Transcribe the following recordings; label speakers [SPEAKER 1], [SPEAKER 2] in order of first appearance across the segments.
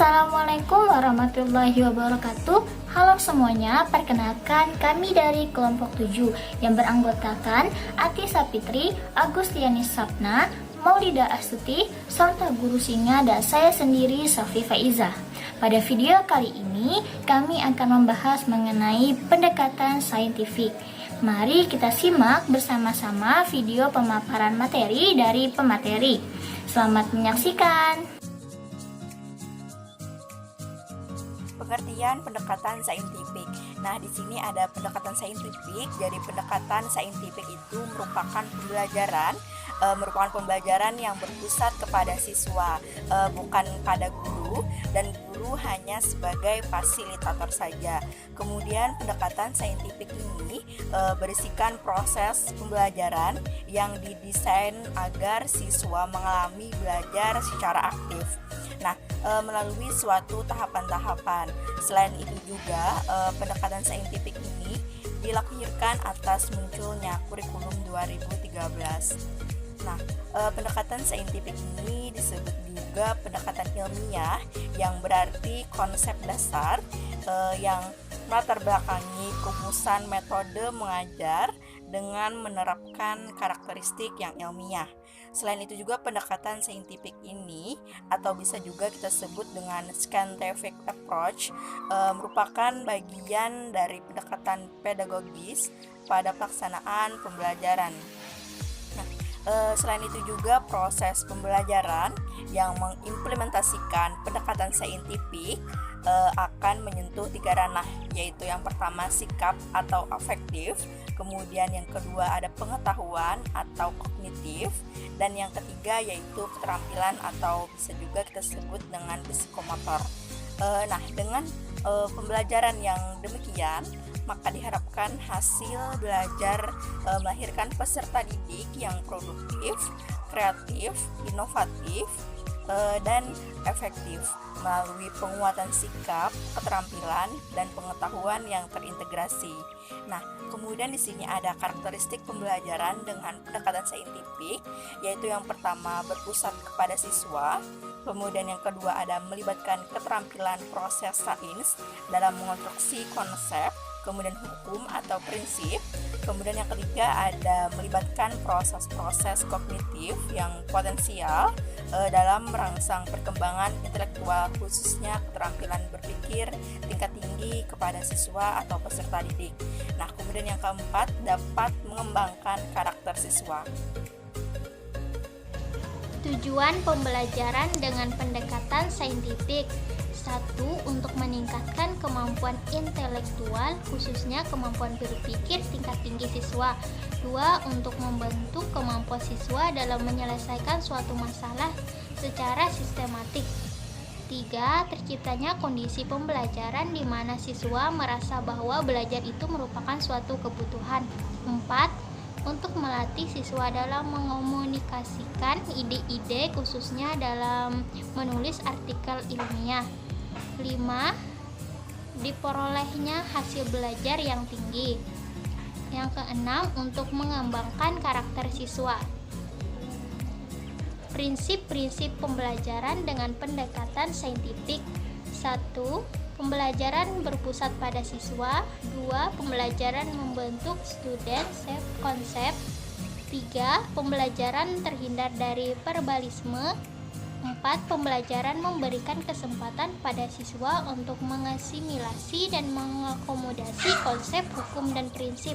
[SPEAKER 1] Assalamualaikum warahmatullahi wabarakatuh. Halo semuanya, perkenalkan kami dari kelompok 7 yang beranggotakan Ati Sapitri, Agustiani Sapna, Maulida Astuti, serta guru singa dan saya sendiri Safi Faiza. Pada video kali ini kami akan membahas mengenai pendekatan saintifik. Mari kita simak bersama-sama video pemaparan materi dari pemateri. Selamat menyaksikan.
[SPEAKER 2] Pengertian pendekatan saintifik. Nah, di sini ada pendekatan saintifik. Jadi pendekatan saintifik itu merupakan pembelajaran yang berpusat kepada siswa, bukan pada guru, dan guru hanya sebagai fasilitator saja. Kemudian pendekatan saintifik ini berisikan proses pembelajaran yang didesain agar siswa mengalami belajar secara aktif. Nah, melalui suatu tahapan-tahapan. Selain itu juga pendekatan saintifik ini dilahirkan atas munculnya kurikulum 2013. Nah, pendekatan saintifik ini disebut juga pendekatan ilmiah, yang berarti konsep dasar yang melatar belakangi rumusan metode mengajar dengan menerapkan karakteristik yang ilmiah. Selain itu juga pendekatan saintifik ini, atau bisa juga kita sebut dengan scientific approach, merupakan bagian dari pendekatan pedagogis pada pelaksanaan pembelajaran. Selain itu juga proses pembelajaran yang mengimplementasikan pendekatan saintifik akan menyentuh 3 ranah, yaitu yang pertama sikap atau afektif, kemudian yang kedua ada pengetahuan atau kognitif, dan yang ketiga yaitu keterampilan atau bisa juga kita sebut dengan psikomotor. Nah, dengan pembelajaran yang demikian, maka diharapkan hasil belajar melahirkan peserta didik yang produktif, kreatif, inovatif, dan efektif melalui penguatan sikap, keterampilan, dan pengetahuan yang terintegrasi. Nah, kemudian di sini ada karakteristik pembelajaran dengan pendekatan saintifik, yaitu yang pertama berpusat kepada siswa, kemudian yang kedua ada melibatkan keterampilan proses sains dalam mengonstruksi konsep, kemudian hukum atau prinsip, kemudian yang ketiga ada melibatkan proses-proses kognitif yang potensial dalam merangsang perkembangan intelektual, khususnya keterampilan berpikir tingkat tinggi kepada siswa atau peserta didik. Nah, kemudian yang keempat dapat mengembangkan karakter siswa.
[SPEAKER 3] Tujuan pembelajaran dengan pendekatan saintifik: 1. Untuk meningkatkan kemampuan intelektual, khususnya kemampuan berpikir tingkat tinggi siswa. 2. Untuk membentuk kemampuan siswa dalam menyelesaikan suatu masalah secara sistematik. 3. Terciptanya kondisi pembelajaran di mana siswa merasa bahwa belajar itu merupakan suatu kebutuhan. 4. Untuk melatih siswa dalam mengomunikasikan ide-ide, khususnya dalam menulis artikel ilmiah. 5. Diperolehnya hasil belajar yang tinggi. Yang keenam, untuk mengembangkan karakter siswa. Prinsip-prinsip pembelajaran dengan pendekatan saintifik. 1. Pembelajaran berpusat pada siswa. 2. Pembelajaran membentuk student self-concept. 3. Pembelajaran terhindar dari verbalisme. 4. Pembelajaran memberikan kesempatan pada siswa untuk mengasimilasi dan mengakomodasi konsep hukum dan prinsip.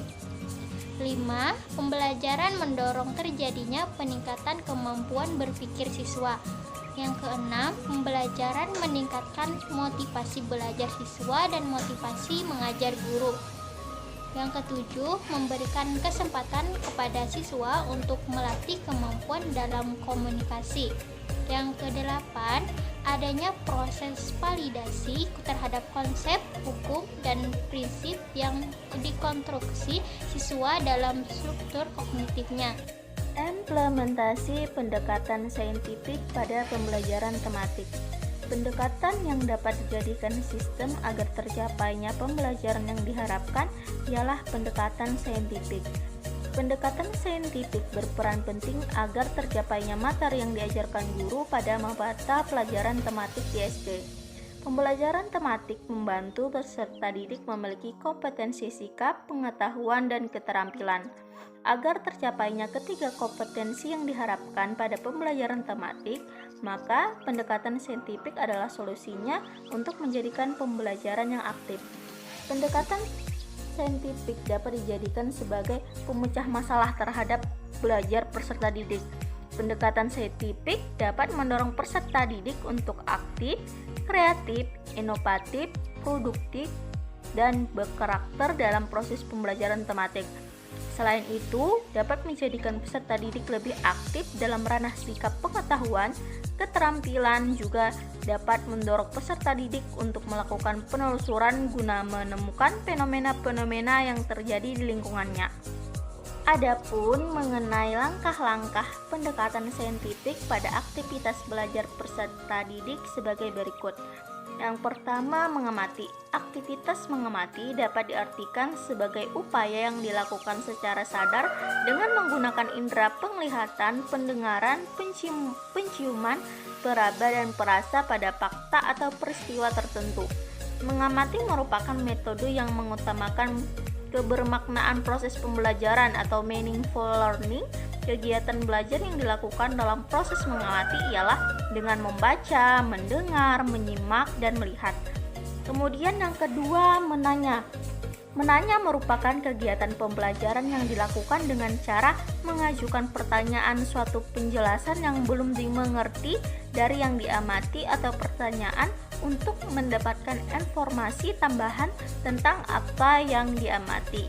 [SPEAKER 3] 5. Pembelajaran mendorong terjadinya peningkatan kemampuan berpikir siswa. Yang keenam, pembelajaran meningkatkan motivasi belajar siswa dan motivasi mengajar guru. Yang ketujuh, memberikan kesempatan kepada siswa untuk melatih kemampuan dalam komunikasi. Yang kedelapan, adanya proses validasi terhadap konsep, hukum, dan prinsip yang dikonstruksi siswa dalam struktur kognitifnya.
[SPEAKER 4] Implementasi pendekatan saintifik pada pembelajaran tematik. Pendekatan yang dapat dijadikan sistem agar tercapainya pembelajaran yang diharapkan ialah pendekatan saintifik. Pendekatan saintifik berperan penting agar tercapainya materi yang diajarkan guru pada mata pelajaran tematik di SD. Pembelajaran tematik membantu peserta didik memiliki kompetensi sikap, pengetahuan, dan keterampilan. Agar tercapainya ketiga kompetensi yang diharapkan pada pembelajaran tematik, maka pendekatan saintifik adalah solusinya untuk menjadikan pembelajaran yang aktif. Pendekatan saintifik dapat dijadikan sebagai pemecah masalah terhadap belajar peserta didik. Pendekatan saintifik dapat mendorong peserta didik untuk aktif, kreatif, inovatif, produktif, dan berkarakter dalam proses pembelajaran tematik. Selain itu, dapat menjadikan peserta didik lebih aktif dalam ranah sikap pengetahuan, keterampilan, juga dapat mendorong peserta didik untuk melakukan penelusuran guna menemukan fenomena-fenomena yang terjadi di lingkungannya. Adapun mengenai langkah-langkah pendekatan saintifik pada aktivitas belajar peserta didik sebagai berikut. Yang pertama, mengamati. Aktivitas mengamati dapat diartikan sebagai upaya yang dilakukan secara sadar dengan menggunakan indera penglihatan, pendengaran, penciuman, peraba, dan perasa pada fakta atau peristiwa tertentu. Mengamati merupakan metode yang mengutamakan kebermaknaan proses pembelajaran atau meaningful learning. Kegiatan belajar yang dilakukan dalam proses mengamati ialah dengan membaca, mendengar, menyimak, dan melihat. Kemudian yang kedua, menanya. Menanya merupakan kegiatan pembelajaran yang dilakukan dengan cara mengajukan pertanyaan suatu penjelasan yang belum dimengerti dari yang diamati atau pertanyaan untuk mendapatkan informasi tambahan tentang apa yang diamati.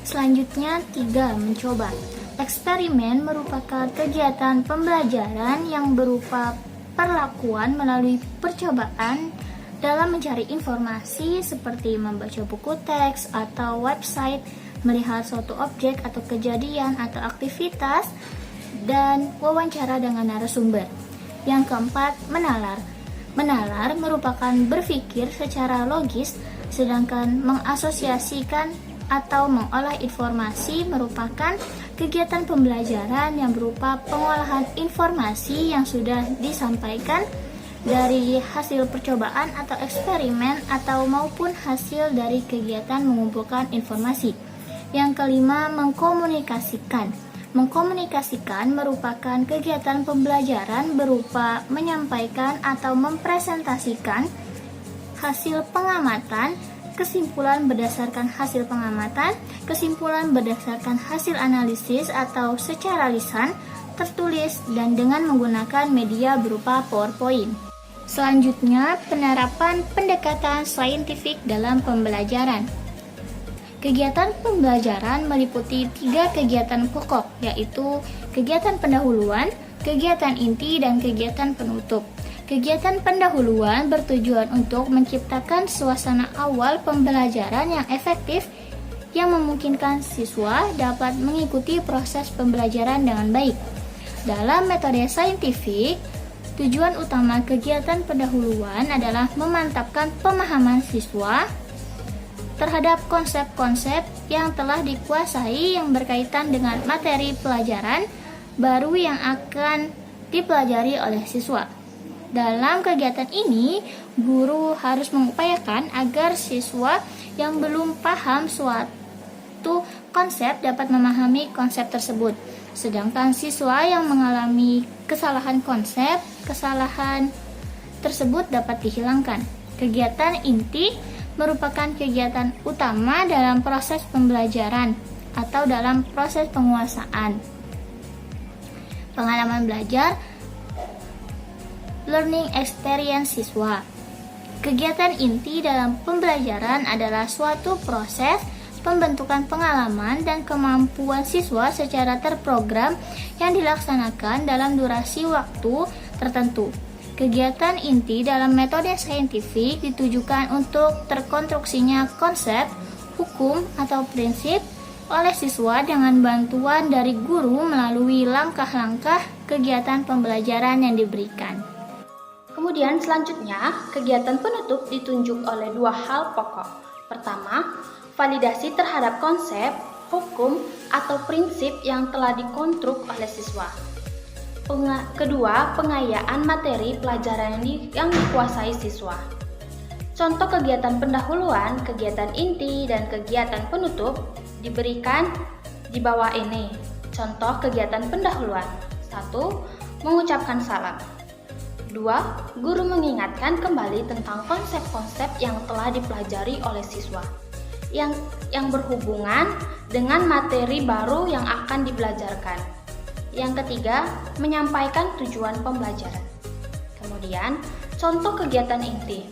[SPEAKER 1] Selanjutnya, 3. Mencoba. Eksperimen merupakan kegiatan pembelajaran yang berupa perlakuan melalui percobaan dalam mencari informasi seperti membaca buku teks atau website, melihat suatu objek atau kejadian atau aktivitas, dan wawancara dengan narasumber. Yang keempat, menalar. Menalar merupakan berpikir secara logis, sedangkan mengasosiasikan atau mengolah informasi merupakan kegiatan pembelajaran yang berupa pengolahan informasi yang sudah disampaikan dari hasil percobaan atau eksperimen atau maupun hasil dari kegiatan mengumpulkan informasi. Yang kelima, mengkomunikasikan. Mengkomunikasikan merupakan kegiatan pembelajaran berupa menyampaikan atau mempresentasikan hasil pengamatan, kesimpulan berdasarkan hasil pengamatan, kesimpulan berdasarkan hasil analisis atau secara lisan, tertulis, dan dengan menggunakan media berupa PowerPoint. Selanjutnya, penerapan pendekatan saintifik dalam pembelajaran. Kegiatan pembelajaran meliputi 3 kegiatan pokok, yaitu kegiatan pendahuluan, kegiatan inti, dan kegiatan penutup. Kegiatan pendahuluan bertujuan untuk menciptakan suasana awal pembelajaran yang efektif yang memungkinkan siswa dapat mengikuti proses pembelajaran dengan baik. Dalam metode saintifik, tujuan utama kegiatan pendahuluan adalah memantapkan pemahaman siswa terhadap konsep-konsep yang telah dikuasai yang berkaitan dengan materi pelajaran baru yang akan dipelajari oleh siswa. Dalam kegiatan ini, guru harus mengupayakan agar siswa yang belum paham suatu konsep dapat memahami konsep tersebut. Sedangkan siswa yang mengalami kesalahan konsep, kesalahan tersebut dapat dihilangkan. Kegiatan inti merupakan kegiatan utama dalam proses pembelajaran atau dalam proses penguasaan. Pengalaman belajar, learning experience siswa. Kegiatan inti dalam pembelajaran adalah suatu proses pembentukan pengalaman dan kemampuan siswa secara terprogram yang dilaksanakan dalam durasi waktu tertentu. Kegiatan inti dalam metode saintifik ditujukan untuk terkonstruksinya konsep, hukum, atau prinsip oleh siswa dengan bantuan dari guru melalui langkah-langkah kegiatan pembelajaran yang diberikan. Kemudian selanjutnya, kegiatan penutup ditunjuk oleh 2 hal pokok. Pertama, validasi terhadap konsep, hukum, atau prinsip yang telah dikonstruk oleh siswa.
[SPEAKER 4] Kedua, pengayaan materi pelajaran yang dikuasai siswa. Contoh kegiatan pendahuluan, kegiatan inti, dan kegiatan penutup diberikan di bawah ini. Contoh kegiatan pendahuluan. 1. Mengucapkan salam. 2. Guru mengingatkan kembali tentang konsep-konsep yang telah dipelajari oleh siswa yang berhubungan dengan materi baru yang akan dibelajarkan. Yang ketiga, menyampaikan tujuan pembelajaran. Kemudian, contoh kegiatan inti.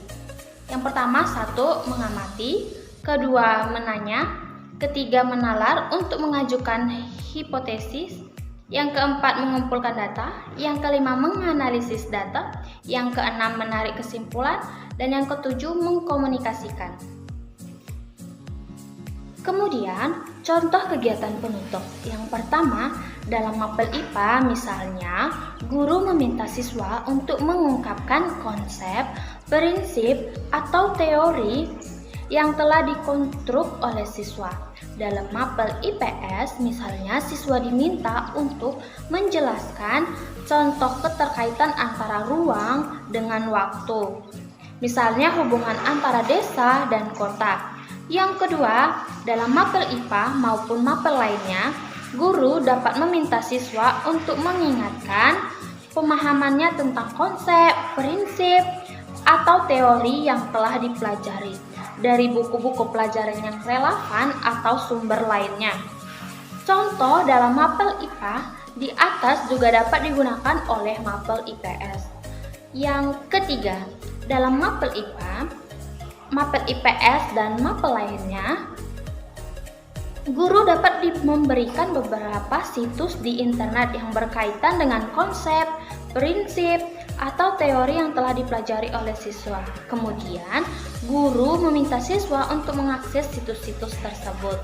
[SPEAKER 4] Yang pertama, 1. Mengamati. Kedua, menanya. Ketiga, menalar untuk mengajukan hipotesis. Yang keempat, mengumpulkan data. Yang kelima, menganalisis data. Yang keenam, menarik kesimpulan. Dan yang ketujuh, mengkomunikasikan. Kemudian, contoh kegiatan penutup. Yang pertama, dalam mapel IPA misalnya, guru meminta siswa untuk mengungkapkan konsep, prinsip, atau teori yang telah dikonstruk oleh siswa. Dalam mapel IPS misalnya, siswa diminta untuk menjelaskan contoh keterkaitan antara ruang dengan waktu. Misalnya hubungan antara desa dan kota. Yang kedua, dalam mapel IPA maupun mapel lainnya, guru dapat meminta siswa untuk mengingatkan pemahamannya tentang konsep, prinsip, atau teori yang telah dipelajari dari buku-buku pelajaran yang relevan atau sumber lainnya. Contoh dalam mapel IPA di atas juga dapat digunakan oleh mapel IPS. Yang ketiga, dalam mapel IPA, mapel IPS dan mapel lainnya, guru dapat memberikan beberapa situs di internet yang berkaitan dengan konsep, prinsip, atau teori yang telah dipelajari oleh siswa. Kemudian, guru meminta siswa untuk mengakses situs-situs tersebut.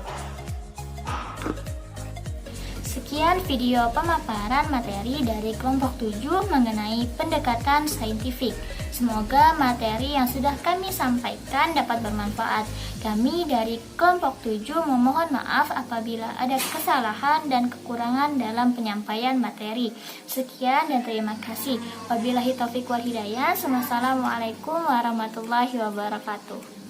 [SPEAKER 1] Sekian video pemaparan materi dari kelompok 7 mengenai pendekatan saintifik. Semoga materi yang sudah kami sampaikan dapat bermanfaat. Kami dari kelompok 7 memohon maaf apabila ada kesalahan dan kekurangan dalam penyampaian materi. Sekian dan terima kasih. Wabillahi taufiq wal hidayah. Wassalamualaikum warahmatullahi wabarakatuh.